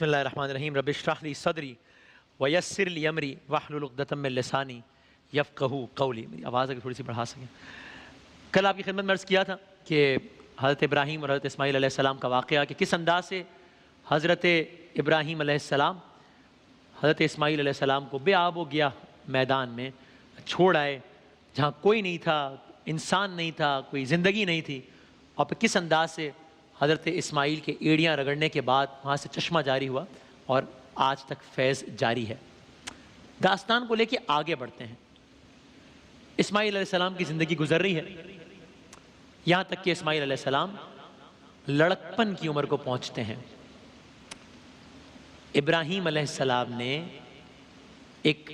بسم اللہ الرحمن الرحیم رب اشرح لی صدری ویسر لی امری واحلل عقدۃ من لسانی یفقہوا قولی. میری آواز اگر تھوڑی سی بڑھا سکیں. کل آپ کی خدمت میں عرض کیا تھا کہ حضرت ابراہیم اور حضرت اسماعیل علیہ السلام کا واقعہ کہ کس انداز سے حضرت ابراہیم علیہ السلام حضرت اسماعیل علیہ السلام کو بے آب و گیا میدان میں چھوڑ آئے جہاں کوئی نہیں تھا، انسان نہیں تھا، کوئی زندگی نہیں تھی، اور پھر کس انداز سے حضرت اسماعیل کے ایڑیاں رگڑنے کے بعد وہاں سے چشمہ جاری ہوا اور آج تک فیض جاری ہے. داستان کو لے کے آگے بڑھتے ہیں. اسماعیل علیہ السلام کی زندگی گزر رہی ہے یہاں تک کہ اسماعیل علیہ السلام لڑکپن کی عمر کو پہنچتے ہیں. ابراہیم علیہ السلام نے ایک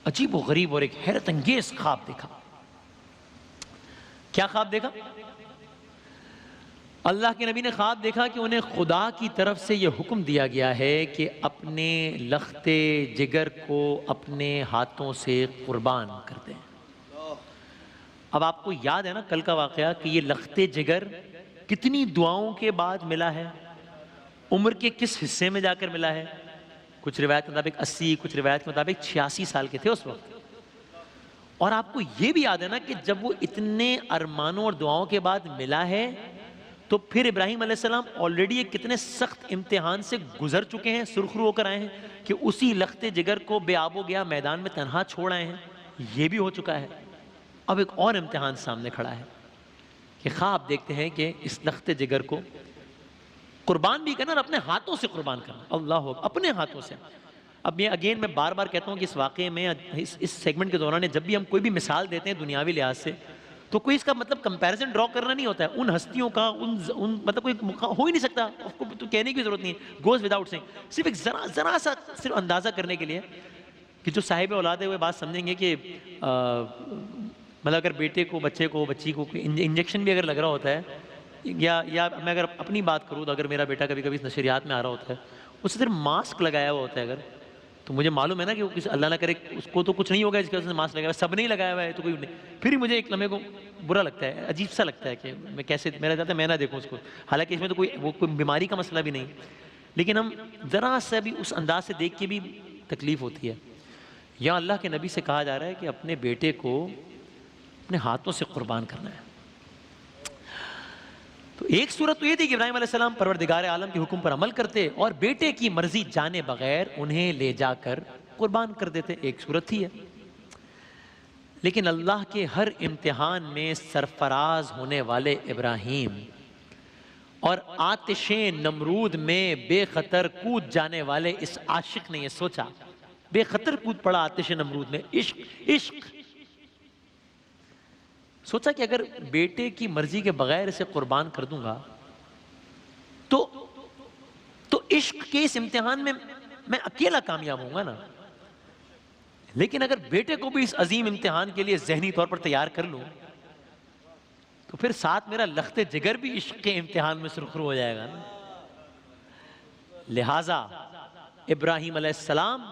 عجیب و غریب اور ایک حیرت انگیز خواب دیکھا. کیا خواب دیکھا؟ اللہ کے نبی نے خواب دیکھا کہ انہیں خدا کی طرف سے یہ حکم دیا گیا ہے کہ اپنے لخت جگر کو اپنے ہاتھوں سے قربان کر دیں. اب آپ کو یاد ہے نا کل کا واقعہ کہ یہ لخت جگر کتنی دعاؤں کے بعد ملا ہے، عمر کے کس حصے میں جا کر ملا ہے. کچھ روایت کے مطابق 80، کچھ روایت کے مطابق 86 سال کے تھے اس وقت. اور آپ کو یہ بھی یاد ہے نا کہ جب وہ اتنے ارمانوں اور دعاؤں کے بعد ملا ہے تو پھر ابراہیم علیہ السلام آلریڈی ایک کتنے سخت امتحان سے گزر چکے ہیں، سرخرو ہو کر آئے ہیں کہ اسی لخت جگر کو بے آب و گیا میدان میں تنہا چھوڑ آئے ہیں. یہ بھی ہو چکا ہے. اب ایک اور امتحان سامنے کھڑا ہے کہ خواب دیکھتے ہیں کہ اس لخت جگر کو قربان بھی کرنا اور اپنے ہاتھوں سے قربان کرنا. اللہ اپنے ہاتھوں سے. اب یہ اگین میں بار بار کہتا ہوں کہ اس واقعے میں اس سیگمنٹ کے دوران جب بھی ہم کوئی بھی مثال دیتے ہیں دنیاوی لحاظ سے تو کوئی اس کا مطلب کمپیریزن ڈرا کرنا نہیں ہوتا ہے ان ہستیوں کا، ان مطلب کوئی ہو ہی نہیں سکتا، اس کو تو کہنے کی ضرورت نہیں ہے. گوز وداؤٹ سینگ. صرف ایک ذرا سا صرف اندازہ کرنے کے لیے کہ جو صاحب اولاد ہے وہ بات سمجھیں گے کہ مطلب اگر بیٹے کو، بچے کو، بچی کو انجیکشن بھی اگر لگ رہا ہوتا ہے یا میں اگر اپنی بات کروں تو اگر میرا بیٹا کبھی کبھی نشریات میں آ رہا ہوتا ہے اسے صرف ماسک لگایا ہوا ہوتا ہے اگر تو مجھے معلوم ہے نا کہ وہ کسی اللہ نہ کرے اس کو تو کچھ نہیں ہوگا جس کے وجہ سے ماسک لگایا ہوا ہے، سب نہیں لگایا ہوا ہے تو کوئی نہیں. پھر ہی مجھے ایک لمحے کو برا لگتا ہے، عجیب سا لگتا ہے کہ میں کیسے میرا چاہتا ہے میں نہ دیکھوں اس کو، حالانکہ اس میں تو کوئی بیماری کا مسئلہ بھی نہیں. لیکن ہم ذرا سا بھی اس انداز سے دیکھ کے بھی تکلیف ہوتی ہے. یہاں اللہ کے نبی سے کہا جا رہا ہے کہ اپنے بیٹے کو اپنے ہاتھوں سے قربان کرنا ہے. تو ایک صورت تو یہ تھی کہ ابراہیم علیہ السلام پروردگار عالم کے حکم پر عمل کرتے اور بیٹے کی مرضی جانے بغیر انہیں لے جا کر قربان کر دیتے. ایک صورت تھی ہے. لیکن اللہ کے ہر امتحان میں سرفراز ہونے والے ابراہیم اور آتش نمرود میں بے خطر کود جانے والے اس عاشق نے یہ سوچا، بے خطر کود پڑا آتش نمرود میں، عشق سوچا کہ اگر بیٹے کی مرضی کے بغیر اسے قربان کر دوں گا تو عشق کے اس امتحان میں میں اکیلا کامیاب ہوں گا نا. لیکن اگر بیٹے کو بھی اس عظیم امتحان کے لیے ذہنی طور پر تیار کر لوں تو پھر ساتھ میرا لخت جگر بھی عشق کے امتحان میں سرخرو ہو جائے گا نا. لہٰذا ابراہیم علیہ السلام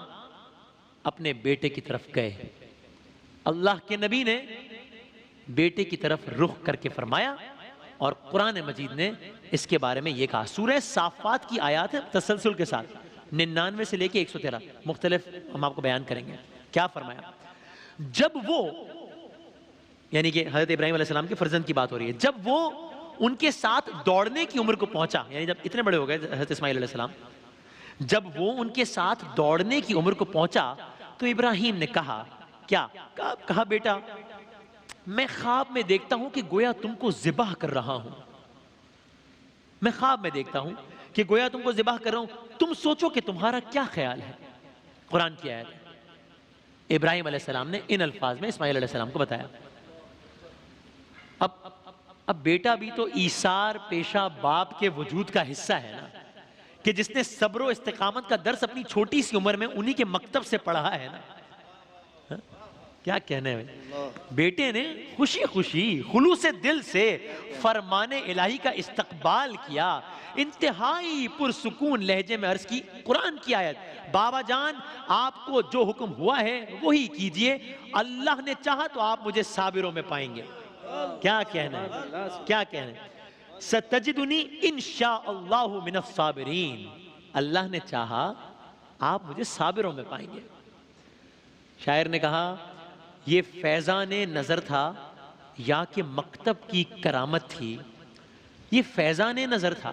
اپنے بیٹے کی طرف گئے. اللہ کے نبی نے بیٹے کی طرف رخ کر کے فرمایا اور قرآن مجید نے اس کے بارے میں یہ کہا. سورہ صافات کی آیات ہے تسلسل کے ساتھ 99 سے لے کے 113 مختلف ہم آپ کو بیان کریں گے. کیا فرمایا؟ جب وہ یعنی کہ حضرت ابراہیم علیہ السلام کے فرزند کی بات ہو رہی ہے، جب وہ ان کے ساتھ دوڑنے کی عمر کو پہنچا، یعنی جب اتنے بڑے ہو گئے حضرت اسماعیل علیہ السلام، جب وہ ان کے ساتھ دوڑنے کی عمر کو پہنچا تو ابراہیم نے کہا کیا؟ کہا بیٹا میں خواب میں دیکھتا ہوں کہ گویا تم کو ذبح کر رہا ہوں. میں خواب میں دیکھتا ہوں کہ گویا تم کو ذبح کر رہا ہوں. تم سوچو کہ تمہارا کیا خیال ہے. قرآن کی آیت ہے. ابراہیم علیہ السلام نے ان الفاظ میں اسماعیل علیہ السلام کو بتایا. اب بیٹا بھی تو ایثار پیشہ باپ کے وجود کا حصہ ہے نا، کہ جس نے صبر و استقامت کا درس اپنی چھوٹی سی عمر میں انہی کے مکتب سے پڑھا ہے نا. کیا کہنے ہیں. بیٹے نے خوشی خوشی خلوص دل سے فرمان الہی کا استقبال کیا. انتہائی پرسکون لہجے میں عرض کی قرآن کی آیت، بابا جان آپ کو جو حکم ہوا ہے وہی کیجئے، اللہ نے چاہا تو آپ مجھے صابروں میں پائیں گے. کیا کہنا ہے، کیا کہنا ہے. ستجدنی انشاءاللہ من الصابرین. اللہ نے چاہا آپ مجھے صابروں میں پائیں گے۔ شاعر نے کہا یہ فیضان نظر تھا یا کہ مکتب کی کرامت تھی، یہ فیضان نظر تھا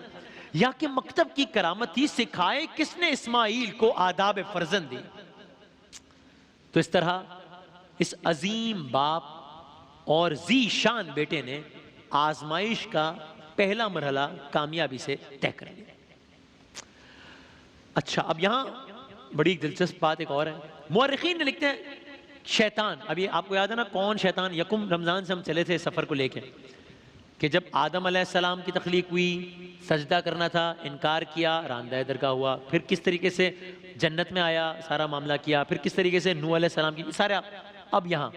یا کہ مکتب کی کرامت تھی، سکھائے کس نے اسماعیل کو آداب فرزندی۔ تو اس طرح اس عظیم باپ اور ذی شان بیٹے نے آزمائش کا پہلا مرحلہ کامیابی سے طے کر لیا۔ اچھا، اب یہاں بڑی دلچسپ بات ایک اور ہے، مورخین نے لکھتے ہیں شیطان، ابھی آپ کو یاد ہے نا کون شیطان، یکم رمضان سے ہم چلے تھے سفر کو لے کے، کہ جب آدم علیہ السلام کی تخلیق ہوئی، سجدہ کرنا تھا، انکار کیا، راندہ درگاہ ہوا، پھر کس طریقے سے جنت میں آیا، سارا معاملہ کیا، پھر کس طریقے سے نوح علیہ السلام کی سارے۔ اب یہاں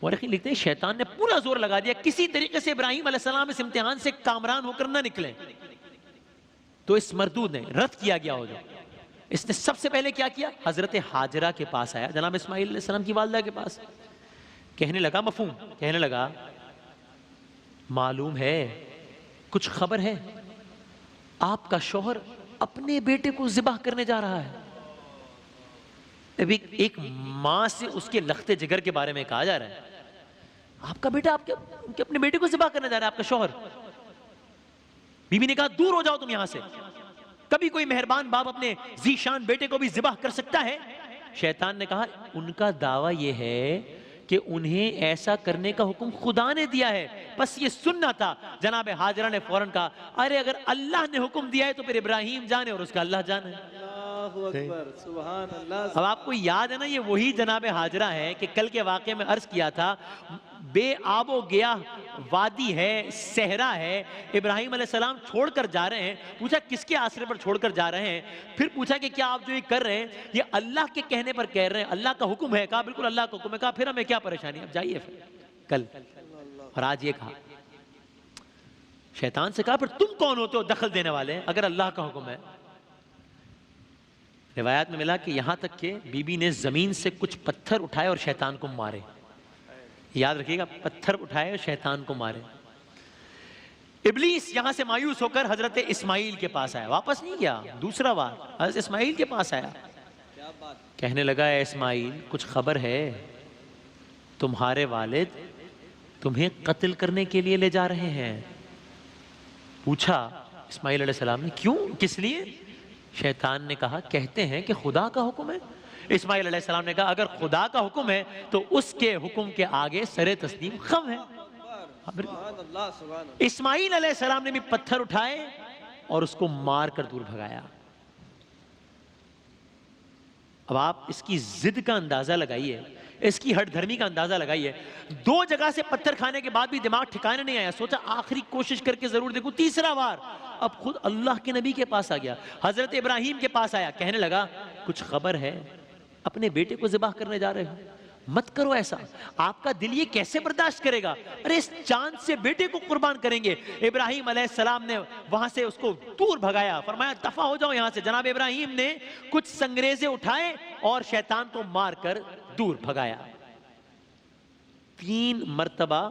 مورخین لکھتے ہیں شیطان نے پورا زور لگا دیا کسی طریقے سے ابراہیم علیہ السلام اس امتحان سے کامران ہو کر نہ نکلیں، تو اس مردود نے رد کیا گیا ہو جو اس نے سب سے پہلے کیا کیا، حضرت حاجرہ کے پاس آیا، جناب اسماعیل علیہ السلام کی والدہ کے پاس، کہنے لگا مفہوم، کہنے لگا معلوم ہے کچھ خبر ہے آپ کا شوہر اپنے بیٹے کو ذبح کرنے جا رہا ہے۔ ابھی ایک ماں سے اس کے لخت جگر کے بارے میں کہا جا رہا ہے آپ کا بیٹا اپنے بیٹے کو ذبح کرنے جا رہا ہے، آپ کا شوہر۔ بی بی نے کہا دور ہو جاؤ تم یہاں سے، کبھی کوئی مہربان باپ اپنے ذی شان بیٹے کو بھی ذبح کر سکتا ہے؟ شیطان نے کہا ان کا دعویٰ یہ ہے کہ انہیں ایسا کرنے کا حکم خدا نے دیا ہے، بس یہ سننا تھا۔ جناب حاجرہ نے فوراً کہا ارے اگر اللہ نے حکم دیا ہے تو پھر ابراہیم جانے اور اس کا اللہ جانے۔ اب آپ کو یاد ہے نا یہ وہی جناب حاجرہ ہے کہ کل کے واقعے میں عرض کیا تھا، بے آب و گیاہ وادی ہے، صحرا ہے، ابراہیم علیہ السلام چھوڑ کر جا رہے ہیں، پوچھا کس کے آسرے پر چھوڑ کر جا رہے ہیں، پھر پوچھا کہ کیا آپ جو یہ کر رہے ہیں یہ اللہ کے کہنے پر کہہ رہے ہیں، اللہ کا حکم ہے؟ کہا بالکل اللہ کا حکم ہے۔ کہا پھر ہمیں کیا پریشانی، اب جائیے پھر کل۔ اور آج یہ کہا شیطان سے کہا پھر تم کون ہوتے ہو دخل دینے والے اگر اللہ کا حکم ہے؟ روایات میں ملا کہ یہاں تک کہ بی بی نے زمین سے کچھ پتھر اٹھائے اور شیطان کو مارے، یاد رکھیے گا پتھر اٹھائے اور شیطان کو مارے۔ ابلیس یہاں سے مایوس ہو کر حضرت اسماعیل کے پاس آیا، واپس نہیں گیا، دوسرا بار حضرت اسماعیل کے پاس آیا، کہنے لگا اے اسماعیل کچھ خبر ہے، تمہارے والد تمہیں قتل کرنے کے لیے لے جا رہے ہیں۔ پوچھا اسماعیل علیہ السلام نے کیوں، کس لیے؟ شیطان نے کہا کہتے ہیں کہ خدا کا حکم ہے۔ اسماعیل علیہ السلام نے کہا اگر خدا کا حکم ہے تو اس کے حکم کے آگے سر تسلیم خم ہے۔ اسماعیل علیہ السلام نے بھی پتھر اٹھائے اور اس کو مار کر دور بھگایا۔ اب آپ اس کی ضد کا اندازہ لگائیے، اس کی ہٹ دھرمی کا اندازہ لگائیے، دو جگہ سے پتھر کھانے کے بعد بھی دماغ ٹھکانے نہیں آیا، سوچا آخری کوشش کر کے ضرور دیکھوں، تیسرا بار اب خود اللہ کے نبی کے پاس آ گیا، حضرت ابراہیم کے پاس آیا، کہنے لگا کچھ خبر ہے اپنے بیٹے کو ذبح کرنے جا رہے ہو، مت کرو ایسا، آپ کا دل یہ کیسے برداشت کرے گا، ارے اس چاند سے بیٹے کو قربان کریں گے۔ ابراہیم علیہ السلام نے وہاں سے اس کو دور بھگایا، فرمایا دفع ہو جاؤ یہاں سے۔ جناب ابراہیم نے کچھ سنگریزے اٹھائے اور شیطان کو مار کر دور بھگایا، 3 مرتبہ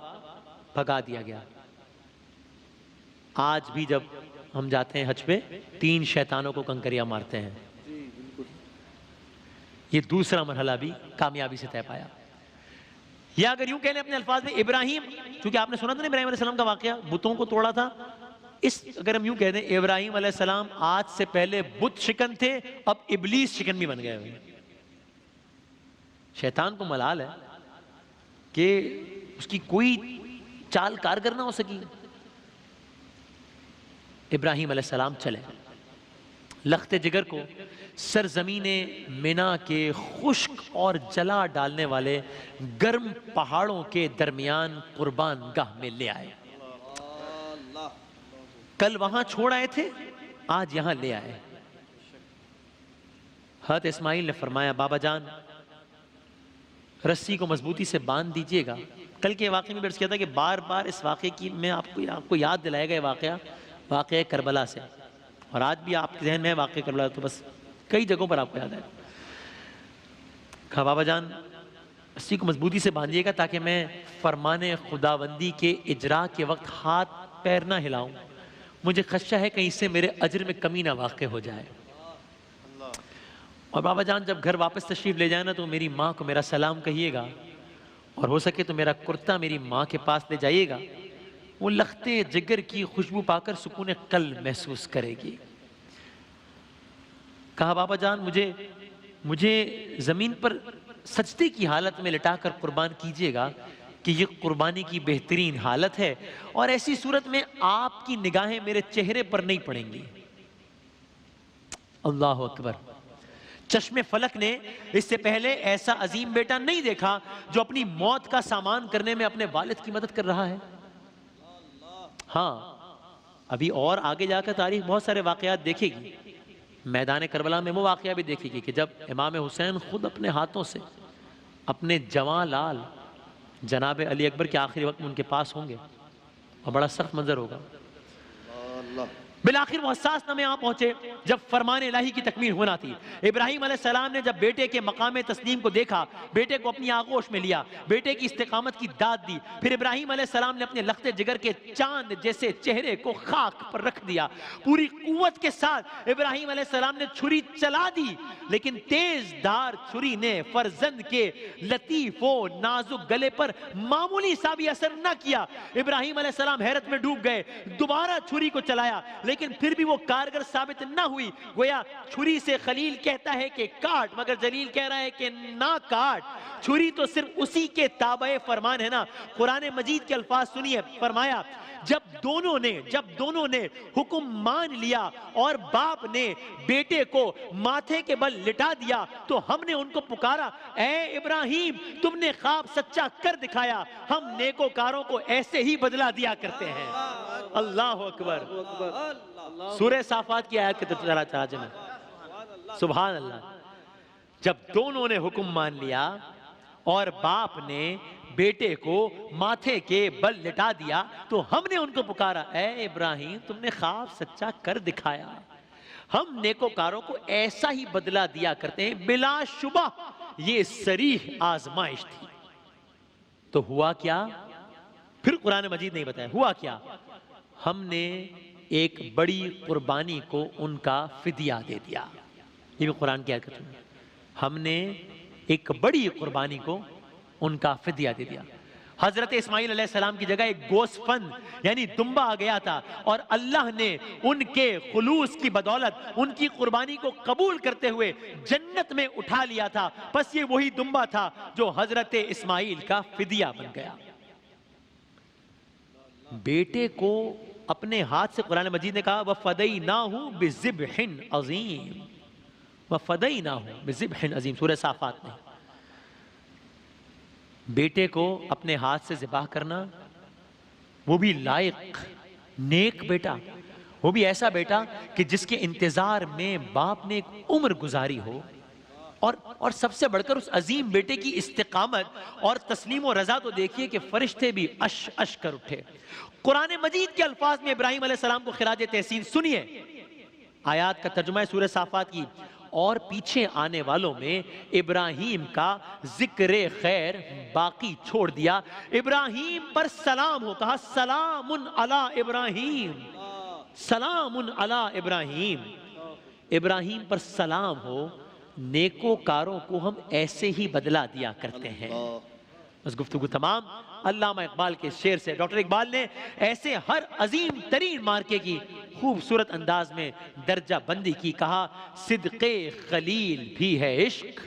بھگا دیا گیا۔ آج بھی جب ہم جاتے ہیں حج پہ 3 شیطانوں کو کنکریاں مارتے ہیں۔ یہ دوسرا مرحلہ بھی کامیابی سے طے پایا۔ یا اگر یوں کہہ لیں اپنے الفاظ میں، ابراہیم، چونکہ آپ نے سنا تھا نا ابراہیم علیہ السلام کا واقعہ، بتوں کو توڑا تھا، اگر ہم یوں کہہ دیں ابراہیم علیہ السلام آج سے پہلے بت شکن تھے، اب ابلیس شکن بھی بن گئے ہوئے۔ شیطان کو ملال ہے کہ اس کی کوئی چال کارگر نہ ہو سکی۔ ابراہیم علیہ السلام چلے لخت جگر کو سرزمین مینا کے خشک اور جلا ڈالنے والے گرم پہاڑوں کے درمیان قربان گاہ میں لے آئے۔ کل وہاں چھوڑ آئے تھے، آج یہاں لے آئے۔ حضرت اسماعیل نے فرمایا بابا جان رسی کو مضبوطی سے باندھ دیجئے گا۔ کل کے واقعے میں عرض کیا تھا کہ بار بار اس واقعے کی میں آپ کو یاد دلائے گا، یہ واقعہ کربلا سے، اور آج بھی آپ کے ذہن میں ہے واقعہ کربلا، تو بس کئی جگہوں پر آپ کو یاد ہے۔ کہا بابا جان رسی کو مضبوطی سے باندھیے گا تاکہ میں فرمان خداوندی کے اجرا کے وقت ہاتھ پیر نہ ہلاؤں، مجھے خدشہ ہے کہیں اس سے میرے اجر میں کمی نہ واقع ہو جائے. اور بابا جان جب گھر واپس تشریف لے جائیں نا تو میری ماں کو میرا سلام کہیے گا, اور ہو سکے تو میرا کرتا میری ماں کے پاس لے جائیے گا. وہ لختے جگر کی خوشبو پا کر سکون قلب محسوس کرے گی. کہا بابا جان مجھے زمین پر سجدے کی حالت میں لٹا کر قربان کیجئے گا کہ یہ قربانی کی بہترین حالت ہے, اور ایسی صورت میں آپ کی نگاہیں میرے چہرے پر نہیں پڑیں گی. اللہ اکبر. چشم فلک نے اس سے پہلے ایسا عظیم بیٹا نہیں دیکھا جو اپنی موت کا سامان کرنے میں اپنے والد کی مدد کر رہا ہے. ہاں ابھی اور آگے جا کر تاریخ بہت سارے واقعات دیکھے گی. میدان کربلا میں وہ واقعہ بھی دیکھے گی کہ جب امام حسین خود اپنے ہاتھوں سے اپنے جوان لال جناب علی اکبر کے آخری وقت میں ان کے پاس ہوں گے, اور بڑا سخت منظر ہوگا. بالآخر وہ حساس نامے آ پہنچے جب فرمان الہی کی تکمیل ہونا تھی. ابراہیم علیہ السلام نے جب بیٹے کے مقام تسلیم کو دیکھا, بیٹے کو اپنی آغوش میں لیا, بیٹے کی استقامت کی داد دی. پھر ابراہیم علیہ السلام نے اپنے لخت جگر کے چاند جیسے چہرے کو خاک پر رکھ دیا. پوری قوت کے ساتھ ابراہیم علیہ السلام نے چھری چلا دی, لیکن تیز دھار چھری نے فرزند کے لطیف و نازک گلے پر معمولی سا بھی اثر نہ کیا. ابراہیم علیہ السلام حیرت میں ڈوب گئے, دوبارہ چھری کو چلایا, لیکن پھر بھی وہ کارگر ثابت نہ ہوئی. گویا چھری سے خلیل کہتا ہے کہ کاٹ, مگر جلیل کہہ رہا ہے کہ نہ کاٹ. چھری تو صرف اسی کے تابع فرمان ہے نا. قرآن مجید کے الفاظ سنیے, فرمایا جب دونوں نے حکم مان لیا اور باپ نے بیٹے کو ماتھے کے بل لٹا دیا تو ہم نے ان کو پکارا, اے ابراہیم تم نے خواب سچا کر دکھایا, ہم نیکوکاروں کو ایسے ہی بدلہ دیا کرتے ہیں. اللہ اکبر. سورہ صافات کی آیت کے ترجمہ میں سبحان اللہ. جب دونوں نے حکم مان لیا اور باپ نے بیٹے کو ماتھے کے بل لٹا دیا تو ہم نے ان کو پکارا, اے ابراہیم تم نے خواب سچا کر دکھایا, ہم نیکوکاروں کو ایسا ہی بدلہ دیا کرتے ہیں. بلا شبہ یہ صریح آزمائش تھی. تو ہوا کیا؟ پھر قرآن مجید نہیں بتایا ہوا کیا. ہم نے ایک بڑی قربانی کو ان کا فدیہ دے دیا. یہ بھی قرآن کی آیت ہے. ہم نے ایک بڑی قربانی کو ان کا فدیہ دے دیا. حضرت اسماعیل علیہ السلام کی جگہ ایک گوسفند یعنی دمبا آ گیا تھا, اور اللہ نے ان کے خلوص کی بدولت ان کی قربانی کو قبول کرتے ہوئے جنت میں اٹھا لیا تھا. بس یہ وہی دمبا تھا جو حضرت اسماعیل کا فدیہ بن گیا. بیٹے کو اپنے ہاتھ سے قرآن مجید نے کہا وَفَدَيْنَاهُ بِذِبْحٍ عَظِيمٍ, وَفَدَيْنَاهُ بِذِبْحٍ عَظِيمٍ. سورہ صافات میں بیٹے کو اپنے ہاتھ سے ذبح کرنا, وہ بھی لائق نیک بیٹا, وہ بھی ایسا بیٹا کہ جس کے انتظار میں باپ نے ایک عمر گزاری ہو, اور سب سے بڑھ کر اس عظیم بیٹے کی استقامت اور تسلیم و رضا تو دیکھیے کہ فرشتے بھی اش اش کر اٹھے. قرآن مجید کے الفاظ میں ابراہیم علیہ السلام کو خراج تحسین سنیے. آیات کا ترجمہ ہے سورہ صافات کی, اور پیچھے آنے والوں میں ابراہیم کا ذکر خیر باقی چھوڑ دیا. ابراہیم پر سلام ہو, کہا سلام علی ابراہیم, سلام علی ابراہیم. ابراہیم پر سلام ہو, نیکوکاروں کو ہم ایسے ہی بدلہ دیا کرتے ہیں. بس گفتگو تمام. علامہ اقبال کے شعر سے ڈاکٹر اقبال نے ایسے ہر عظیم ترین مارکے کی خوبصورت انداز میں درجہ بندی کی. کہا صدق خلیل بھی ہے عشق,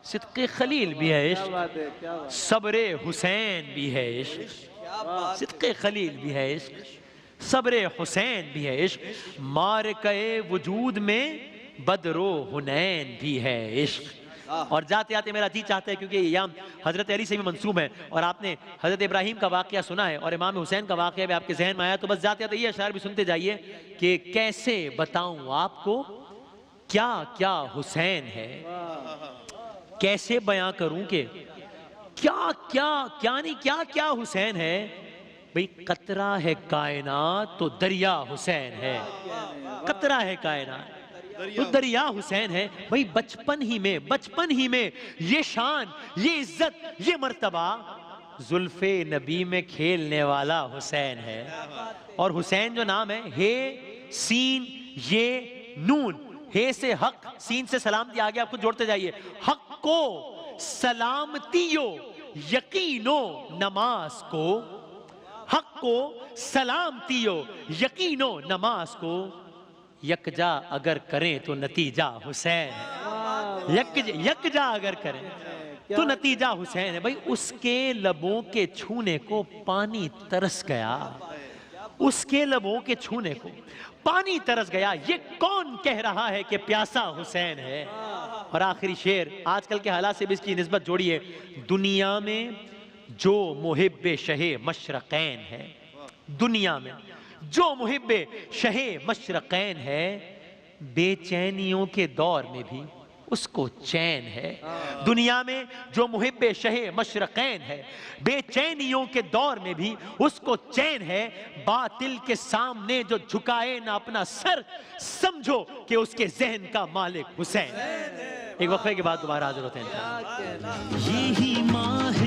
صدق خلیل بھی ہے عشق, صبر حسین بھی ہے عشق, صدق خلیل بھی ہے عشق, صبر حسین بھی ہے عشق, مارکے وجود میں بدر و حنین بھی ہے عشق. اور جاتے آتے میرا جی چاہتا ہے, کیونکہ یہ ایام حضرت علی سے بھی منسوب ہے, اور آپ نے حضرت ابراہیم کا واقعہ سنا ہے اور امام حسین کا واقعہ بھی آپ کے ذہن میں آیا, تو بس جاتے آتے یہ اشعار بھی سنتے جائیے کہ کیسے بتاؤں آپ کو کیا کیا حسین ہے, کیسے بیاں کروں کہ کیا کیا حسین ہے. بھئی قطرہ ہے کائنات تو دریا حسین ہے, قطرہ ہے کائنات تو دریا حسین ہے. بھئی بچپن ہی میں یہ شان, یہ عزت, یہ مرتبہ زلف نبی میں کھیلنے والا حسین ہے. اور حسین جو نام ہے، ہے سین یہ نون، ہے سے حق، سین سے سلامتی، آگے آپ کو جوڑتے جائیے. حق کو سلامتیو یقینو نماز کو، حق کو سلامتیو یقینو نماز کو، یکجا اگر کریں تو نتیجہ حسین ہے. یکجا اگر کریں تو نتیجہ حسین ہے. بھئی اس کے لبوں کے چھونے کو پانی ترس گیا، اس کے لبوں کے چھونے کو پانی ترس گیا. یہ کون کہہ رہا ہے کہ پیاسا حسین ہے؟ اور آخری شعر، آج کل کے حالات سے بھی اس کی نسبت جوڑیے. دنیا میں جو محب شہ مشرقین ہے، دنیا میں جو محب شہ مشرقین ہے، بے چینیوں کے دور میں بھی اس کو چین ہے. دنیا میں جو محب شہ مشرقین ہے، بے چینیوں کے دور میں بھی اس کو چین ہے. باطل کے سامنے جو جھکائے نہ اپنا سر، سمجھو کہ اس کے ذہن کا مالک حسین. ایک وقفے کے بعد دوبارہ حاضر ہوتے ہیں. یہی ماہ